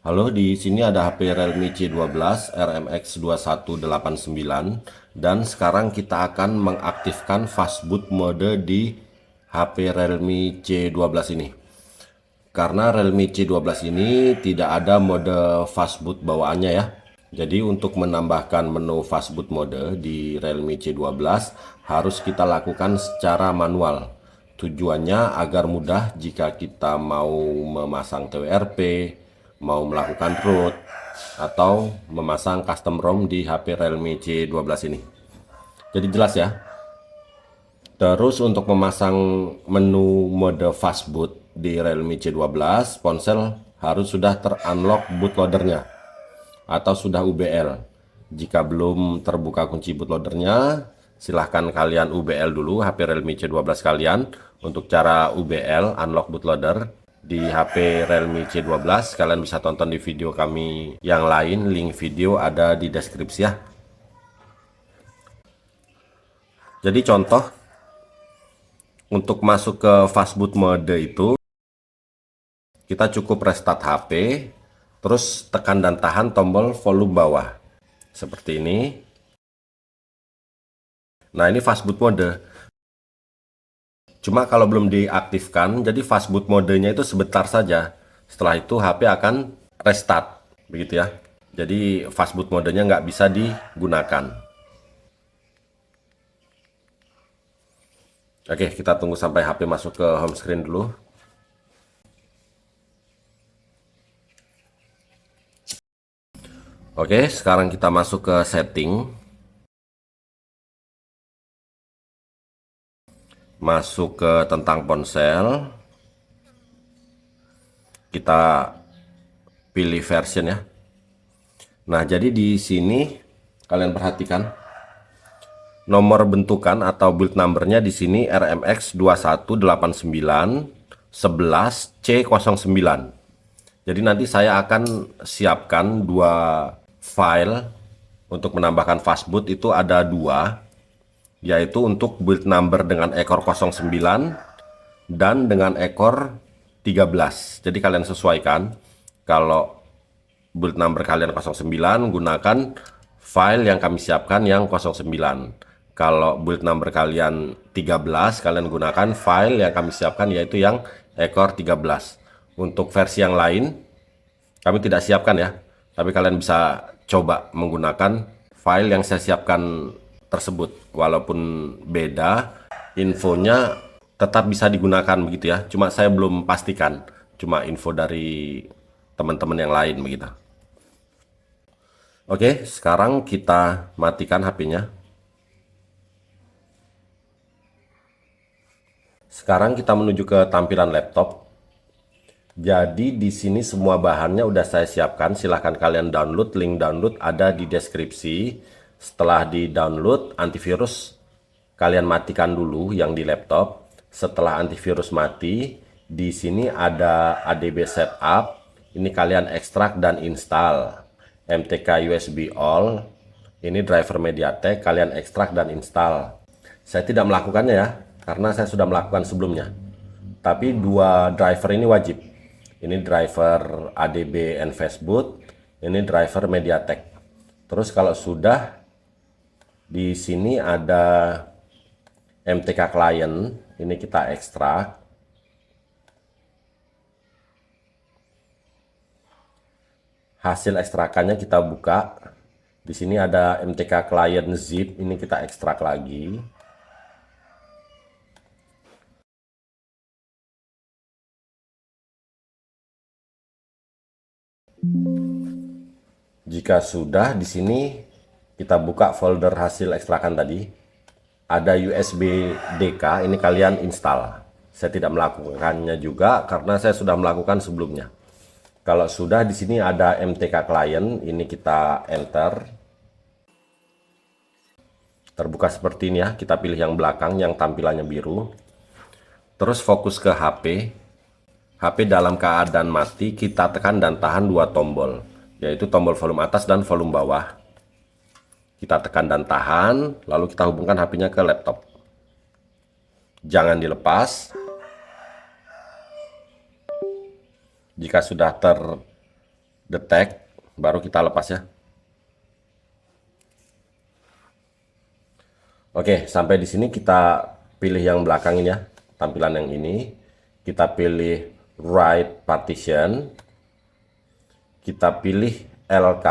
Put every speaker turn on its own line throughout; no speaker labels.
Halo, di sini ada HP Realme C12 RMX 2189 dan sekarang kita akan mengaktifkan fastboot mode di HP Realme C12 ini. Karena Realme C12 ini tidak ada mode fastboot bawaannya ya. Jadi untuk menambahkan menu fastboot mode di Realme C12 harus kita lakukan secara manual. Tujuannya agar mudah jika kita mau memasang TWRP, mau melakukan root, atau memasang custom ROM di HP Realme C12 ini. Jadi jelas ya. Terus untuk memasang menu mode fastboot di Realme C12, ponsel harus sudah terunlock bootloadernya atau sudah UBL. Jika belum terbuka kunci bootloadernya, silahkan kalian UBL dulu HP Realme C12 kalian. Untuk cara UBL unlock bootloader di HP Realme C12, kalian bisa tonton di video kami yang lain. Link video ada di deskripsi ya. Jadi contoh untuk masuk ke fastboot mode itu, kita cukup restart HP, terus tekan dan tahan tombol volume bawah seperti ini. Nah, ini fastboot mode. Cuma kalau belum diaktifkan, jadi fastboot modenya itu sebentar saja. Setelah itu HP akan restart, begitu ya. Jadi fastboot modenya nggak bisa digunakan. Oke, kita tunggu sampai HP masuk ke home screen dulu. Oke, sekarang kita masuk ke setting. Masuk ke tentang ponsel. Kita pilih version ya. Nah, jadi di sini kalian perhatikan nomor bentukan atau build numbernya di sini RMX 218911C09. Jadi nanti saya akan siapkan dua file untuk menambahkan fastboot, itu ada dua, yaitu untuk build number dengan ekor 09 dan dengan ekor 13. Jadi kalian sesuaikan. Kalau build number kalian 09, gunakan file yang kami siapkan yang 09. Kalau build number kalian 13, kalian gunakan file yang kami siapkan yaitu yang ekor 13. Untuk versi yang lain kami tidak siapkan ya, tapi kalian bisa coba menggunakan file yang saya siapkan tersebut. Walaupun beda, infonya tetap bisa digunakan begitu ya. Cuma saya belum pastikan, cuma info dari teman-teman yang lain begitu. Oke, sekarang kita matikan HP-nya. Sekarang kita menuju ke tampilan laptop. Jadi di sini semua bahannya udah saya siapkan. Silahkan kalian download, link download ada di deskripsi. Setelah di-download, antivirus kalian matikan dulu yang di laptop. Setelah antivirus mati, di sini ada ADB setup. Ini kalian ekstrak dan install. MTK USB all. Ini driver MediaTek, kalian ekstrak dan install. Saya tidak melakukannya ya, karena saya sudah melakukan sebelumnya. Tapi dua driver ini wajib. Ini driver ADB and Fastboot, ini driver MediaTek. Terus kalau sudah, di sini ada MTK client, ini kita ekstrak. Hasil ekstrakannya kita buka. Di sini ada MTK client zip, ini kita ekstrak lagi. Jika sudah, di sini kita buka folder hasil ekstrakan tadi. Ada USB DK, ini kalian install. Saya tidak melakukannya juga karena saya sudah melakukan sebelumnya. Kalau sudah, di sini ada MTK client, ini kita enter. Terbuka seperti ini ya, kita pilih yang belakang yang tampilannya biru. Terus fokus ke HP. HP dalam keadaan mati, kita tekan dan tahan dua tombol, yaitu tombol volume atas dan volume bawah. Kita tekan dan tahan, lalu kita hubungkan HP-nya ke laptop. Jangan dilepas. Jika sudah detect, baru kita lepas ya. Oke, sampai di sini kita pilih yang belakang ini ya, tampilan yang ini. Kita pilih right partition, kita pilih LK.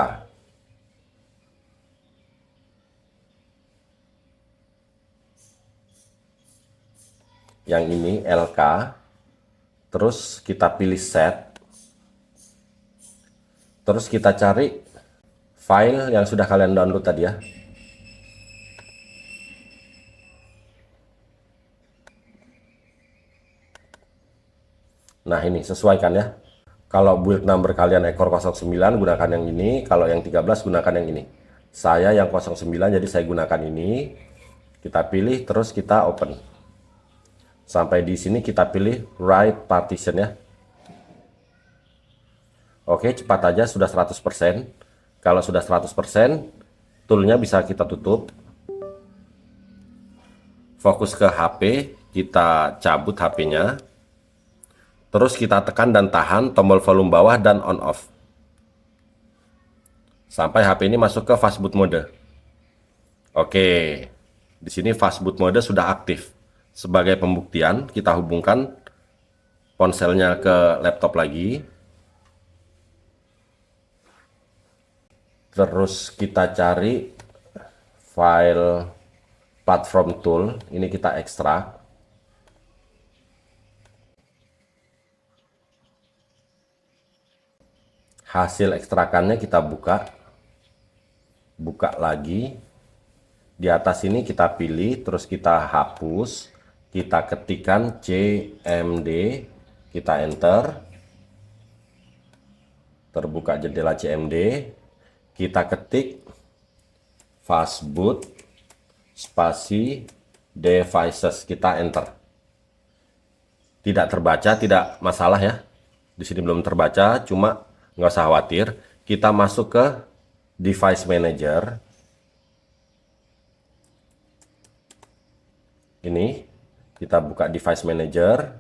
Yang ini LK, terus kita pilih set, terus kita cari file yang sudah kalian download tadi ya. Nah ini sesuaikan ya. Kalau build number kalian ekor 09 gunakan yang ini, kalau yang 13 gunakan yang ini. Saya yang 09 jadi saya gunakan ini. Kita pilih terus kita open. Sampai di sini kita pilih right partition ya. Oke, cepat aja sudah 100%. Kalau sudah 100%, toolnya bisa kita tutup. Fokus ke HP, kita cabut HP-nya. Terus kita tekan dan tahan tombol volume bawah dan on off. Sampai HP ini masuk ke fastboot mode. Oke. Di sini fastboot mode sudah aktif. Sebagai pembuktian, kita hubungkan ponselnya ke laptop lagi. Terus kita cari file platform tool. Ini kita ekstrak. Hasil ekstrakannya kita buka lagi. Di atas ini kita pilih, terus kita hapus, kita ketikkan CMD, kita enter, terbuka jendela CMD, kita ketik fastboot spasi devices, kita enter. Tidak terbaca, tidak masalah ya. Di sini belum terbaca, cuma nggak usah khawatir. Kita masuk ke device manager. Ini kita buka device manager.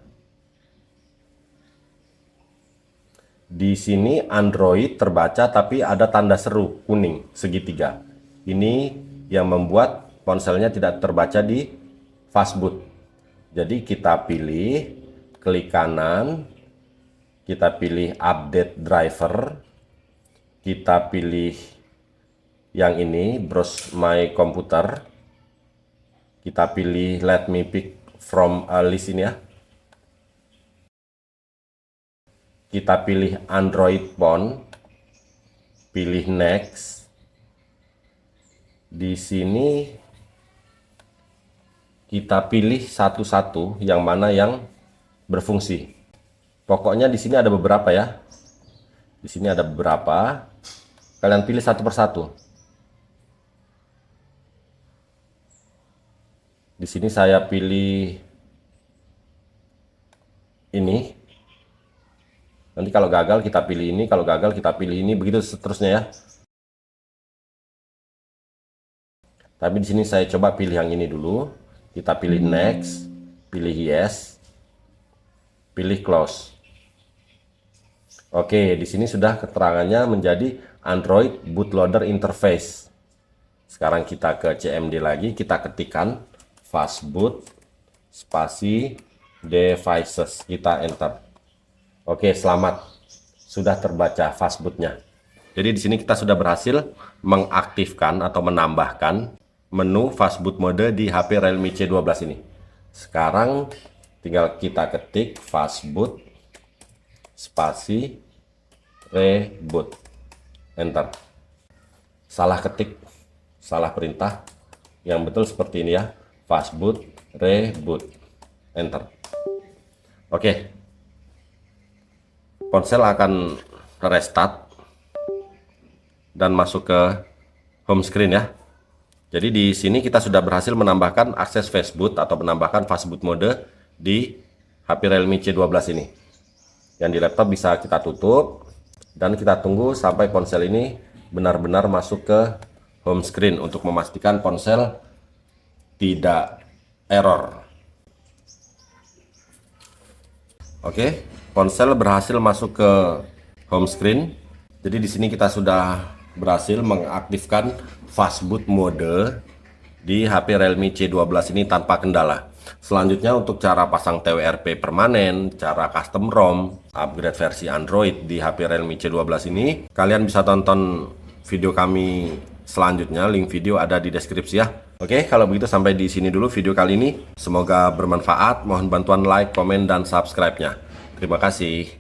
Di sini Android terbaca tapi ada tanda seru kuning segitiga. Ini yang membuat ponselnya tidak terbaca di fastboot. Jadi kita pilih, klik kanan, kita pilih update driver, kita pilih yang ini browse my computer, kita pilih let me pick from a list ini ya, kita pilih Android phone, pilih next. Di sini kita pilih satu-satu yang mana yang berfungsi. Pokoknya di sini ada beberapa ya. Di sini ada beberapa. Kalian pilih satu persatu. Di sini saya pilih ini. Nanti kalau gagal kita pilih ini, kalau gagal kita pilih ini, begitu seterusnya ya. Tapi di sini saya coba pilih yang ini dulu. Kita pilih next, pilih yes, pilih close. Oke, di sini sudah keterangannya menjadi Android bootloader interface. Sekarang kita ke CMD lagi, kita ketikkan fastboot spasi devices, kita enter. Oke, selamat, sudah terbaca fastbootnya. Jadi di sini kita sudah berhasil mengaktifkan atau menambahkan menu fastboot mode di HP Realme C12 ini. Sekarang tinggal kita ketik fastboot spasi reboot, enter. Salah ketik, salah perintah. Yang betul seperti ini ya, fastboot reboot, enter. Oke, ponsel akan restart dan masuk ke home screen ya. Jadi di sini kita sudah berhasil menambahkan akses fastboot atau menambahkan fastboot mode di HP Realme C12 ini. Yang di laptop bisa kita tutup dan kita tunggu sampai ponsel ini benar-benar masuk ke home screen untuk memastikan ponsel tidak error. Oke, ponsel berhasil masuk ke home screen. Jadi di sini kita sudah berhasil mengaktifkan fastboot mode di HP Realme C12 ini tanpa kendala. Selanjutnya untuk cara pasang TWRP permanen, cara custom ROM, upgrade versi Android di HP Realme C12 ini, kalian bisa tonton video kami selanjutnya, link video ada di deskripsi ya. Oke, kalau begitu sampai di sini dulu video kali ini. Semoga bermanfaat. Mohon bantuan like, komen, dan subscribe-nya. Terima kasih.